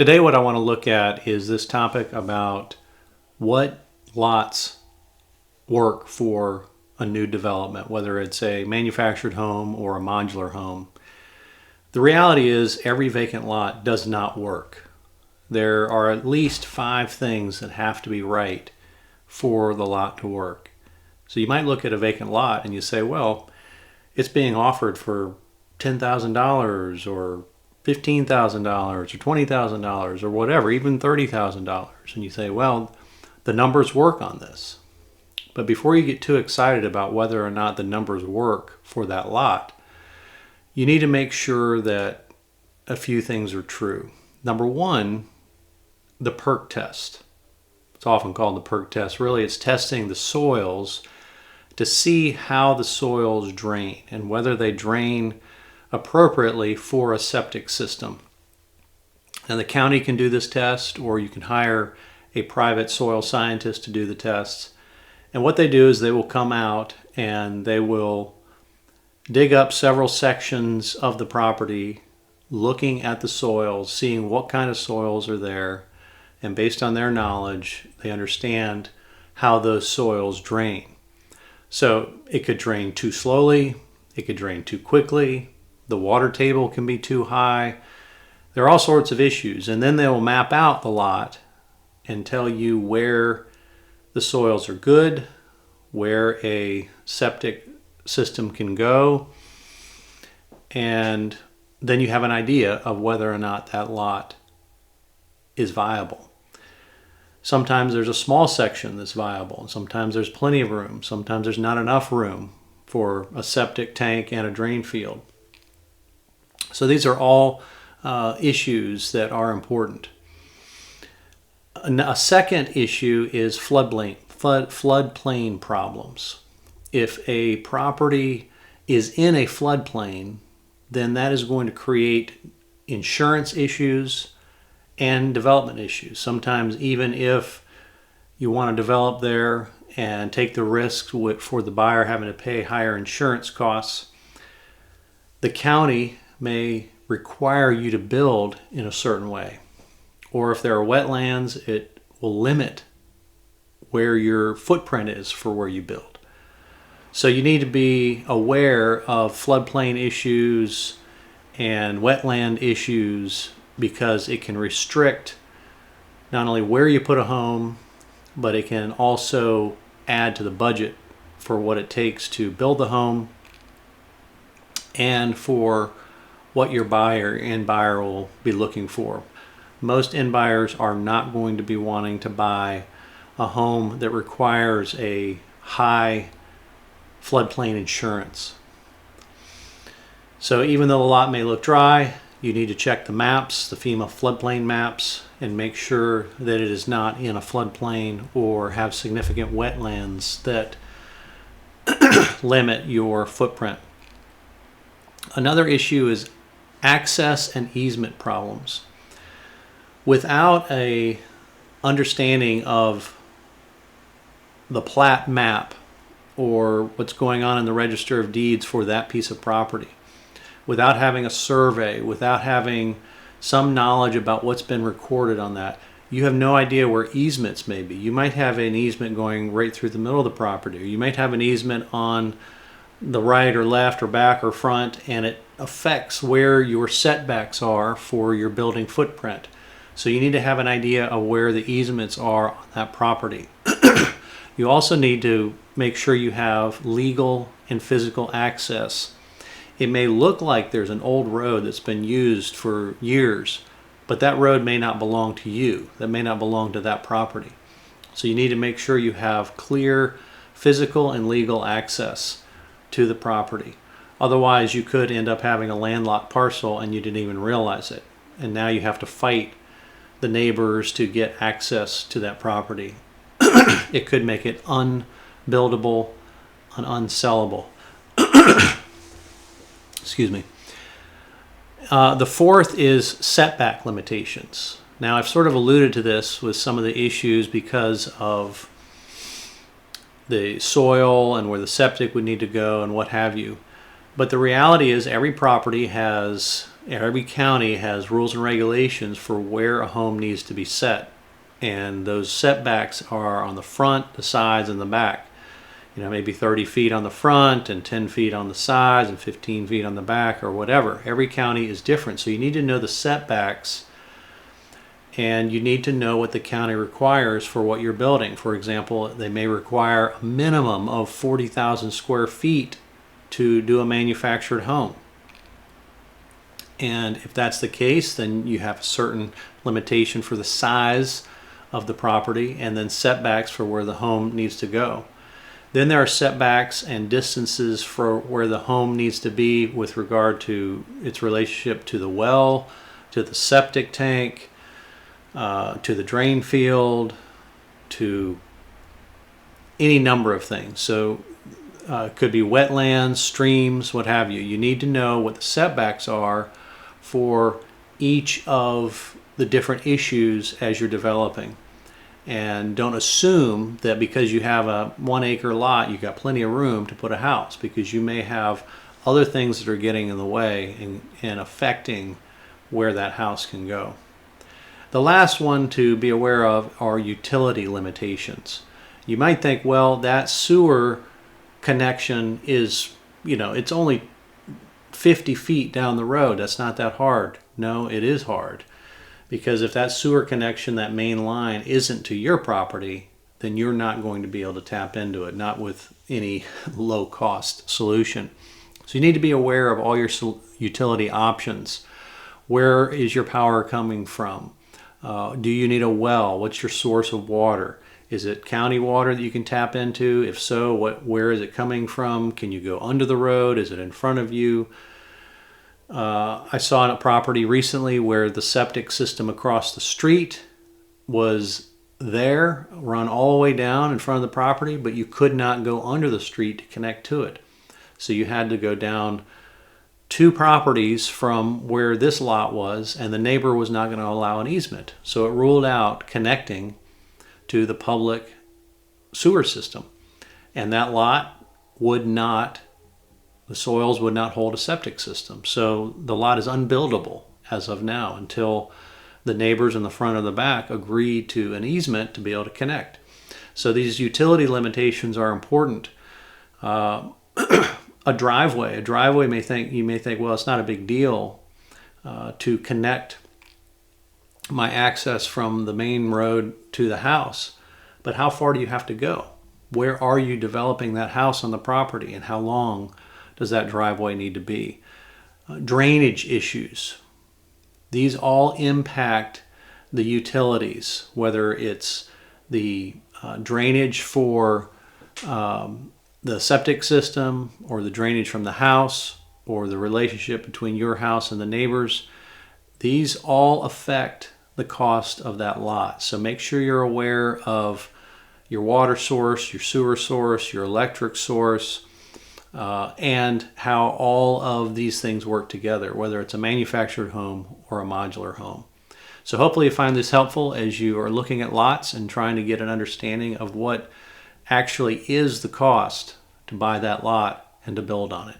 Today what I want to look at is this topic about what lots work for a new development, whether it's a manufactured home or a modular home. The reality is every vacant lot does not work. There are at least 5 things that have to be right for the lot to work. So you might look at a vacant lot and you say, well, it's being offered for $10,000 or $15,000 or $20,000 or whatever, even $30,000. And you say, well, the numbers work on this. But before you get too excited about whether or not the numbers work for that lot, you need to make sure that a few things are true. Number one, the perc test. It's often called the perc test. Really, it's testing the soils to see how the soils drain and whether they drain appropriately for a septic system. And the county can do this test, or you can hire a private soil scientist to do the tests. And what they do is they will come out and they will dig up several sections of the property, looking at the soils, seeing what kind of soils are there, and based on their knowledge, they understand how those soils drain. So it could drain too slowly, it could drain too quickly, the water table can be too high. There are all sorts of issues, and then they will map out the lot and tell you where the soils are good, where a septic system can go, and then you have an idea of whether or not that lot is viable. Sometimes there's a small section that's viable, sometimes there's plenty of room, sometimes there's not enough room for a septic tank and a drain field. So these are all issues that are important. A second issue is floodplain problems. If a property is in a floodplain, then that is going to create insurance issues and development issues. Sometimes even if you want to develop there and take the risk for the buyer having to pay higher insurance costs, the county may require you to build in a certain way. Or if there are wetlands, it will limit where your footprint is for where you build. So you need to be aware of floodplain issues and wetland issues, because it can restrict not only where you put a home, but it can also add to the budget for what it takes to build the home and for what your end buyer will be looking for. Most end buyers are not going to be wanting to buy a home that requires a high floodplain insurance. So even though the lot may look dry, you need to check the maps, the FEMA floodplain maps, and make sure that it is not in a floodplain or have significant wetlands that limit your footprint. Another issue is access and easement problems. Without a understanding of the plat map or what's going on in the Register of Deeds for that piece of property, without having a survey, without having some knowledge about what's been recorded on that, you have no idea where easements may be. You might have an easement going right through the middle of the property, or you might have an easement on the right or left or back or front, and it affects where your setbacks are for your building footprint. So you need to have an idea of where the easements are on that property. You also need to make sure you have legal and physical access. It may look like there's an old road that's been used for years, but that road may not belong to you. That may not belong to that property. So you need to make sure you have clear physical and legal access to the property. Otherwise, you could end up having a landlocked parcel and you didn't even realize it. And now you have to fight the neighbors to get access to that property. It could make it unbuildable and unsellable. Excuse me. The fourth is setback limitations. Now, I've sort of alluded to this with some of the issues because of the soil and where the septic would need to go and what have you. But the reality is every property has every county has rules and regulations for where a home needs to be set. And those setbacks are on the front, the sides, and the back. Maybe 30 feet on the front and 10 feet on the sides and 15 feet on the back, or whatever. Every county is different. So you need to know the setbacks, and you need to know what the county requires for what you're building. For example, they may require a minimum of 40,000 square feet to do a manufactured home. And if that's the case, then you have a certain limitation for the size of the property, and then setbacks for where the home needs to go. Then there are setbacks and distances for where the home needs to be with regard to its relationship to the well, to the septic tank, to the drain field, to any number of things. So it could be wetlands, streams, what have you. You need to know what the setbacks are for each of the different issues as you're developing. And don't assume that because you have a 1 acre lot, you've got plenty of room to put a house, because you may have other things that are getting in the way and affecting where that house can go. The last one to be aware of are utility limitations. You might think, well, that sewer connection is, it's only 50 feet down the road. That's not that hard. No, it is hard. Because if that sewer connection, that main line, isn't to your property, then you're not going to be able to tap into it, not with any low-cost solution. So you need to be aware of all your utility options. Where is your power coming from? Do you need a well? What's your source of water? Is it county water that you can tap into? If so, where is it coming from? Can you go under the road? Is it in front of you? I saw a property recently where the septic system across the street was there, run all the way down in front of the property, but you could not go under the street to connect to it. So you had to go down 2 properties from where this lot was, and the neighbor was not going to allow an easement. So it ruled out connecting to the public sewer system. And that lot the soils would not hold a septic system. So the lot is unbuildable as of now until the neighbors in the front or the back agree to an easement to be able to connect. So these utility limitations are important. A driveway you may think, well, it's not a big deal to connect my access from the main road to the house. But how far do you have to go? Where are you developing that house on the property, and how long does that driveway need to be? Drainage issues. These all impact the utilities, whether it's the drainage for the septic system, or the drainage from the house, or the relationship between your house and the neighbors. These all affect the cost of that lot. So make sure you're aware of your water source, your sewer source, your electric source, and how all of these things work together, whether it's a manufactured home or a modular home. So hopefully you find this helpful as you are looking at lots and trying to get an understanding of what actually is the cost to buy that lot and to build on it.